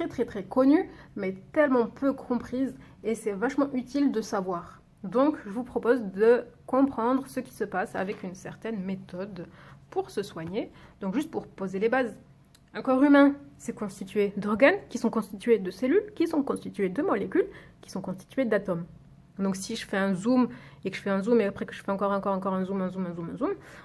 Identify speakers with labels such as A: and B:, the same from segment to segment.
A: très connue, mais tellement peu comprise, et c'est vachement utile de savoir. Donc, je vous propose de comprendre ce qui se passe avec une certaine méthode pour se soigner. Donc, juste pour poser les bases. Un corps humain, c'est constitué d'organes qui sont constitués de cellules, qui sont constitués de molécules, qui sont constitués d'atomes. Donc si je fais un zoom et que je fais un zoom et après que je fais encore un zoom,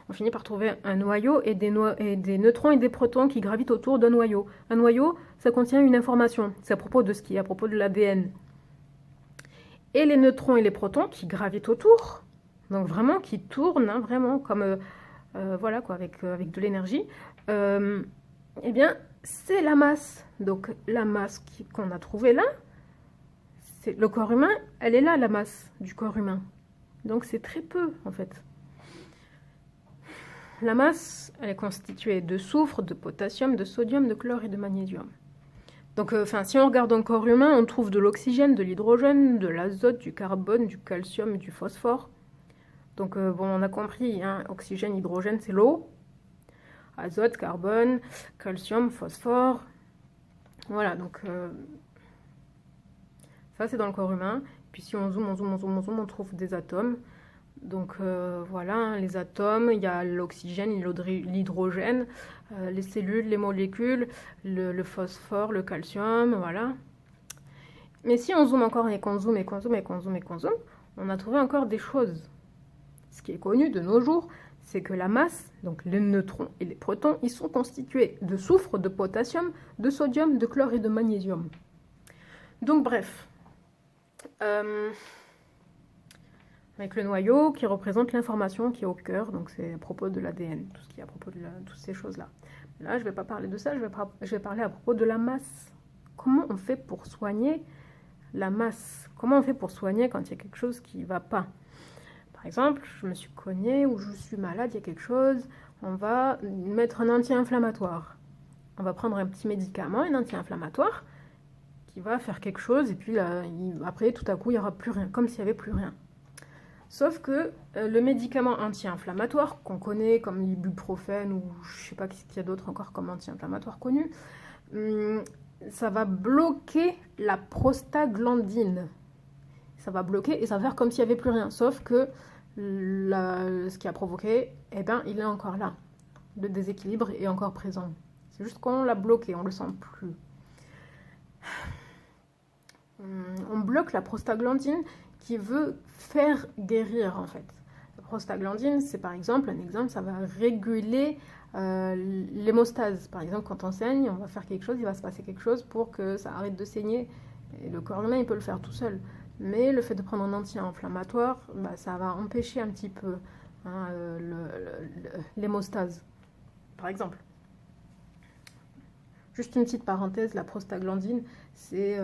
A: on finit par trouver un noyau et des neutrons et des protons qui gravitent autour d'un noyau. Un noyau, ça contient une information. C'est à propos de ce qui est à propos de l'ADN. Et les neutrons et les protons qui gravitent autour, donc vraiment qui tournent, hein, vraiment comme voilà quoi, avec de l'énergie. Eh bien, c'est la masse. Donc la masse qu'on a trouvée là, c'est le corps humain, elle est là, la masse du corps humain. Donc c'est très peu en fait. La masse, elle est constituée de soufre, de potassium, de sodium, de chlore et de magnésium. Donc si on regarde un corps humain, on trouve de l'oxygène, de l'hydrogène, de l'azote, du carbone, du calcium, du phosphore. Donc bon, on a compris, hein, oxygène, hydrogène, c'est l'eau. Azote, carbone, calcium, phosphore. Voilà, donc ça c'est dans le corps humain. Puis si on zoome, on trouve des atomes. Donc voilà, hein, les atomes, il y a l'oxygène, l'hydrogène, les cellules, les molécules, le phosphore, le calcium, voilà. Mais si on zoome encore et qu'on zoome, on a trouvé encore des choses. Ce qui est connu de nos jours, c'est que la masse, donc les neutrons et les protons, ils sont constitués de soufre, de potassium, de sodium, de chlore et de magnésium. Donc bref, avec le noyau qui représente l'information qui est au cœur, donc c'est à propos de l'ADN, tout ce qui est à propos de toutes ces choses-là. Là, je ne vais pas parler de ça, je vais parler à propos de la masse. Comment on fait pour soigner la masse? Comment on fait pour soigner quand il y a quelque chose qui ne va pas? Par exemple, je me suis cognée ou je suis malade, il y a quelque chose, on va mettre un anti-inflammatoire. On va prendre un petit médicament, un anti-inflammatoire, qui va faire quelque chose, et puis là, après, tout à coup, il n'y aura plus rien, comme s'il n'y avait plus rien. Sauf que le médicament anti-inflammatoire, qu'on connaît comme l'ibuprofène, ou je ne sais pas ce qu'il y a d'autre encore comme anti-inflammatoire connu, ça va bloquer la prostaglandine. Ça va bloquer et ça va faire comme s'il n'y avait plus rien. Sauf que ce qui a provoqué, eh ben, il est encore là. Le déséquilibre est encore présent. C'est juste qu'on l'a bloqué, on ne le sent plus. On bloque la prostaglandine qui veut faire guérir, en fait. La prostaglandine, c'est par exemple, ça va réguler l'hémostase. Par exemple, quand on saigne, on va faire quelque chose, il va se passer quelque chose pour que ça arrête de saigner. Et le corps humain, il peut le faire tout seul. Mais le fait de prendre un anti-inflammatoire, bah, ça va empêcher un petit peu hein, l'hémostase, par exemple. Juste une petite parenthèse, la prostaglandine, c'est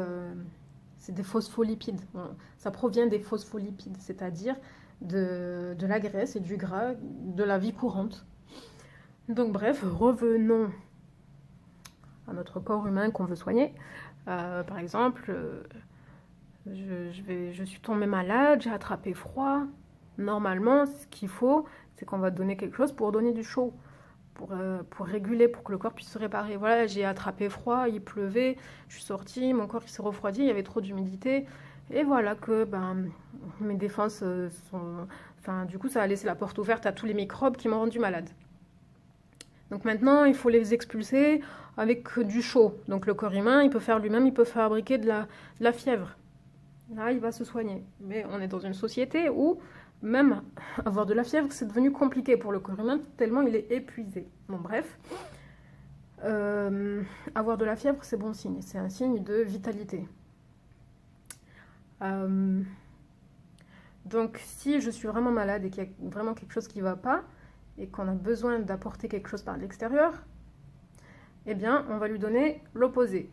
A: des phospholipides. Ça provient des phospholipides, c'est-à-dire de la graisse et du gras de la vie courante. Donc bref, revenons à notre corps humain qu'on veut soigner. Par exemple... je suis tombée malade, j'ai attrapé froid. Normalement, ce qu'il faut, c'est qu'on va donner quelque chose pour donner du chaud, pour réguler, pour que le corps puisse se réparer. Voilà, j'ai attrapé froid, il pleuvait, je suis sortie, mon corps il s'est refroidi, il y avait trop d'humidité. Et voilà que mes défenses sont... Enfin, du coup, ça a laissé la porte ouverte à tous les microbes qui m'ont rendu malade. Donc maintenant, il faut les expulser avec du chaud. Donc le corps humain, il peut faire lui-même, il peut fabriquer de la fièvre. Là, il va se soigner. Mais on est dans une société où même avoir de la fièvre, c'est devenu compliqué pour le corps humain, tellement il est épuisé. Bon, bref. Avoir de la fièvre, c'est bon signe. C'est un signe de vitalité. Donc, si je suis vraiment malade et qu'il y a vraiment quelque chose qui ne va pas, et qu'on a besoin d'apporter quelque chose par l'extérieur, eh bien, on va lui donner l'opposé.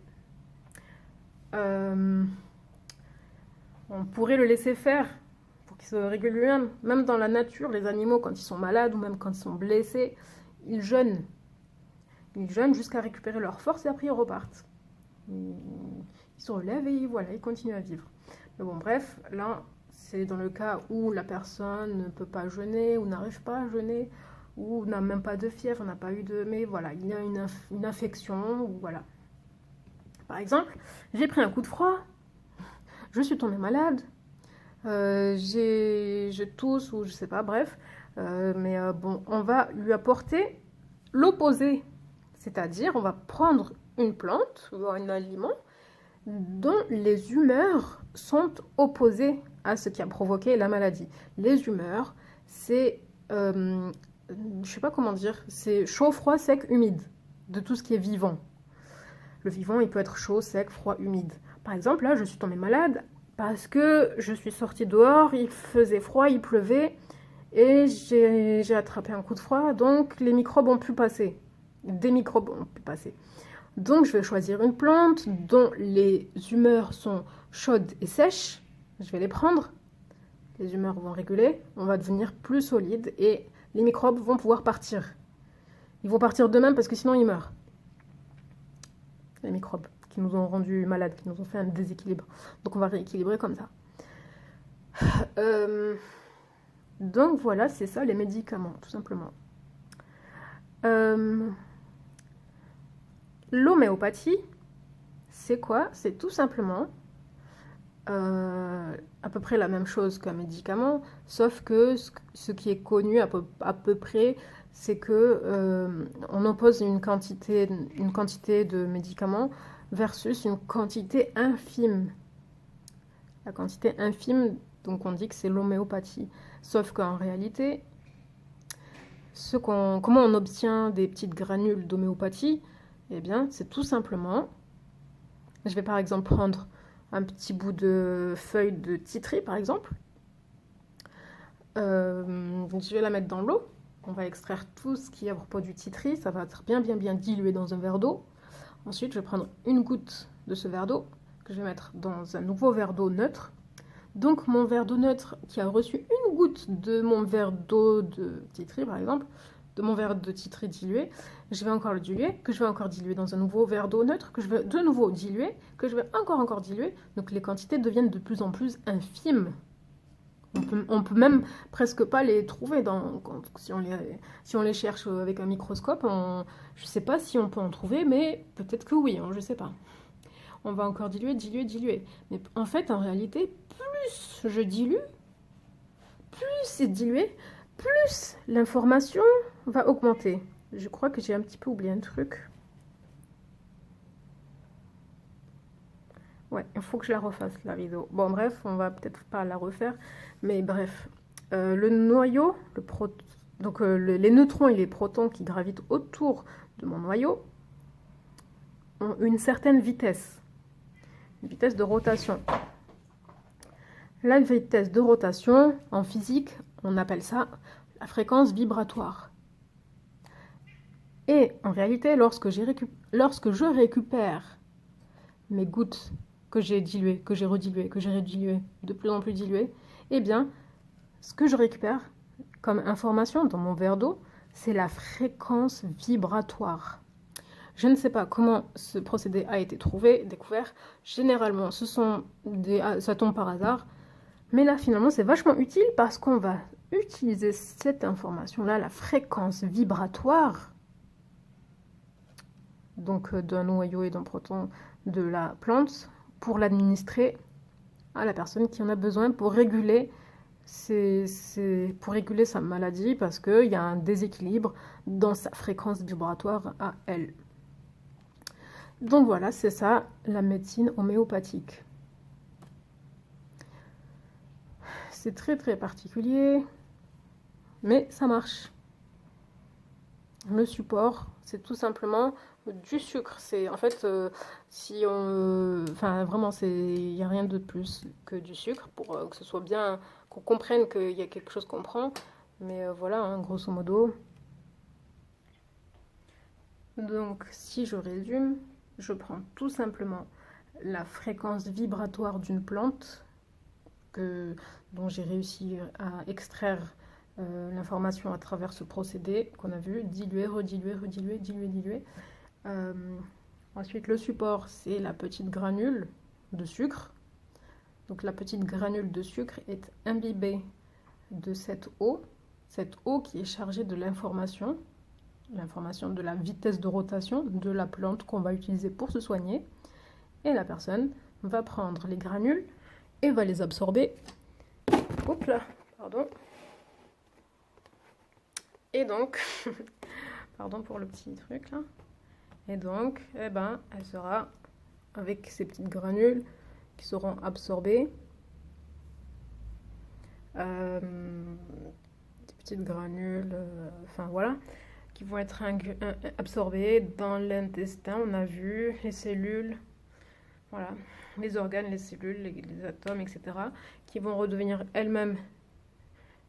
A: On pourrait le laisser faire pour qu'il se régule lui-même. Même dans la nature, les animaux, quand ils sont malades ou même quand ils sont blessés, ils jeûnent. Ils jeûnent jusqu'à récupérer leur force et après ils repartent. Ils se relèvent et voilà, ils continuent à vivre. Mais bon, bref, là, c'est dans le cas où la personne ne peut pas jeûner ou n'arrive pas à jeûner ou n'a même pas de fièvre, n'a pas eu de... Mais voilà, il y a une infection ou voilà. Par exemple, j'ai pris un coup de froid, je suis tombée malade, je tousse ou je sais pas, bref. Bon, on va lui apporter l'opposé. C'est-à-dire, on va prendre une plante ou un aliment dont les humeurs sont opposées à ce qui a provoqué la maladie. Les humeurs, c'est, je sais pas comment dire, c'est chaud, froid, sec, humide, de tout ce qui est vivant. Le vivant, il peut être chaud, sec, froid, humide. Par exemple, là, je suis tombée malade parce que je suis sortie dehors, il faisait froid, il pleuvait, et j'ai attrapé un coup de froid, donc les microbes ont pu passer. Des microbes ont pu passer. Donc, je vais choisir une plante dont les humeurs sont chaudes et sèches. Je vais les prendre. Les humeurs vont réguler. On va devenir plus solide et les microbes vont pouvoir partir. Ils vont partir d'eux-mêmes parce que sinon, ils meurent. Les microbes qui nous ont rendus malades, qui nous ont fait un déséquilibre. Donc, on va rééquilibrer comme ça. Donc, voilà, c'est ça les médicaments, tout simplement. L'homéopathie, c'est quoi? C'est tout simplement à peu près la même chose qu'un médicament, sauf que ce qui est connu à peu près, c'est que on oppose une quantité de médicaments versus une quantité infime. La quantité infime, donc on dit que c'est l'homéopathie. Sauf qu'en réalité, comment on obtient des petites granules d'homéopathie? Eh bien, c'est tout simplement, je vais par exemple prendre un petit bout de feuille de titri, par exemple. Je vais la mettre dans l'eau. On va extraire tout ce qui est à propos du titri. Ça va être bien dilué dans un verre d'eau. Ensuite, je vais prendre une goutte de ce verre d'eau que je vais mettre dans un nouveau verre d'eau neutre. Donc, mon verre d'eau neutre qui a reçu une goutte de mon verre d'eau de titri, par exemple, de mon verre de titri dilué, je vais encore le diluer, que je vais encore diluer dans un nouveau verre d'eau neutre, que je vais de nouveau diluer, que je vais encore diluer. Donc les quantités deviennent de plus en plus infimes. On peut même presque pas les trouver si on les cherche avec un microscope. Je ne sais pas si on peut en trouver, mais peut-être que oui, je ne sais pas. On va encore diluer. Mais en fait, en réalité, plus je dilue, plus c'est dilué, plus l'information va augmenter. Je crois que j'ai un petit peu oublié un truc. Ouais, il faut que je la refasse, la vidéo. Bon, bref, on va peut-être pas la refaire. Mais bref, le noyau, les neutrons et les protons qui gravitent autour de mon noyau ont une certaine vitesse. Une vitesse de rotation. La vitesse de rotation, en physique, on appelle ça la fréquence vibratoire. Et en réalité, lorsque je récupère mes gouttes que j'ai diluées, que j'ai rediluées, de plus en plus diluées, eh bien, ce que je récupère comme information dans mon verre d'eau, c'est la fréquence vibratoire. Je ne sais pas comment ce procédé a été découvert. Généralement, ça tombe par hasard. Mais là, finalement, c'est vachement utile parce qu'on va utiliser cette information-là, la fréquence vibratoire, donc d'un noyau et d'un proton de la plante, pour l'administrer à la personne qui en a besoin pour réguler sa maladie, parce qu'il y a un déséquilibre dans sa fréquence vibratoire à elle. Donc voilà, c'est ça la médecine homéopathique. C'est très très particulier, mais ça marche. Le support, c'est tout simplement du sucre. C'est en fait, vraiment, il n'y a rien de plus que du sucre pour que ce soit bien, qu'on comprenne qu'il y a quelque chose qu'on prend. Mais voilà, hein, grosso modo. Donc, si je résume, je prends tout simplement la fréquence vibratoire d'une plante dont j'ai réussi à extraire l'information à travers ce procédé qu'on a vu, diluer, diluer. Ensuite, le support, c'est la petite granule de sucre. Donc la petite granule de sucre est imbibée de cette eau qui est chargée de l'information de la vitesse de rotation de la plante qu'on va utiliser pour se soigner. Et la personne va prendre les granules et va les absorber. Oups là, pardon. Et donc, pardon pour le petit truc là. Et donc, eh ben, elle sera avec ces petites granules qui seront absorbées. Des petites granules, enfin voilà, qui vont être absorbées dans l'intestin. On a vu les cellules, voilà, les organes, les cellules, les atomes, etc., qui vont redevenir elles-mêmes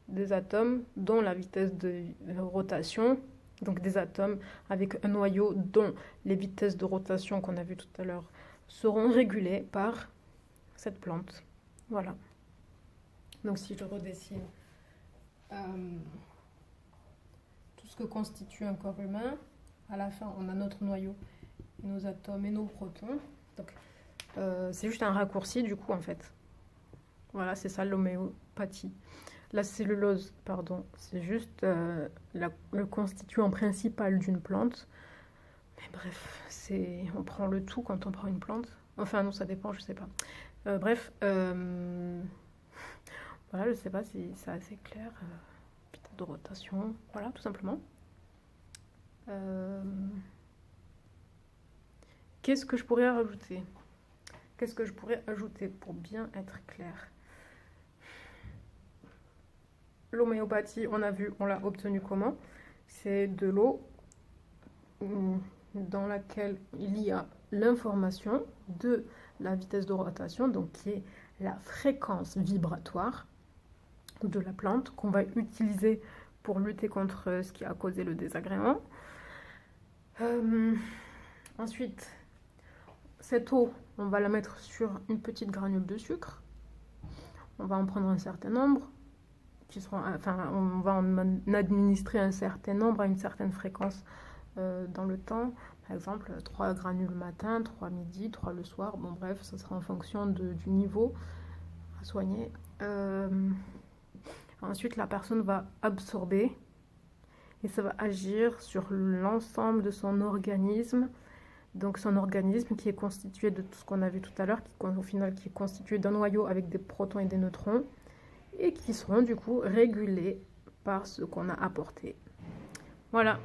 A: des atomes dont la vitesse de rotation, donc des atomes avec un noyau dont les vitesses de rotation qu'on a vu tout à l'heure seront régulées par cette plante. Voilà. Donc si je redessine tout ce que constitue un corps humain, à la fin on a notre noyau, nos atomes et nos protons. Donc c'est juste un raccourci du coup en fait. Voilà, c'est ça l'homéopathie. La cellulose, pardon, c'est juste le constituant principal d'une plante. Mais bref, on prend le tout quand on prend une plante. Enfin non, ça dépend, je sais pas. Bref, voilà, je sais pas si c'est assez clair. Vitesse de rotation, voilà, tout simplement. Qu'est-ce que je pourrais rajouter? Qu'est-ce que je pourrais ajouter pour bien être clair? L'homéopathie, on a vu, on l'a obtenue comment? C'est de l'eau dans laquelle il y a l'information de la vitesse de rotation, donc qui est la fréquence vibratoire de la plante qu'on va utiliser pour lutter contre ce qui a causé le désagrément. Ensuite, cette eau, on va la mettre sur une petite granule de sucre. On va en prendre un certain nombre. On va en administrer un certain nombre à une certaine fréquence dans le temps. Par exemple, 3 granules le matin, 3 midi, 3 le soir. Bon bref, ça sera en fonction du niveau à soigner. Ensuite, la personne va absorber et ça va agir sur l'ensemble de son organisme. Donc son organisme qui est constitué de tout ce qu'on a vu tout à l'heure, au final qui est constitué d'un noyau avec des protons et des neutrons, et qui seront du coup régulés par ce qu'on a apporté. Voilà.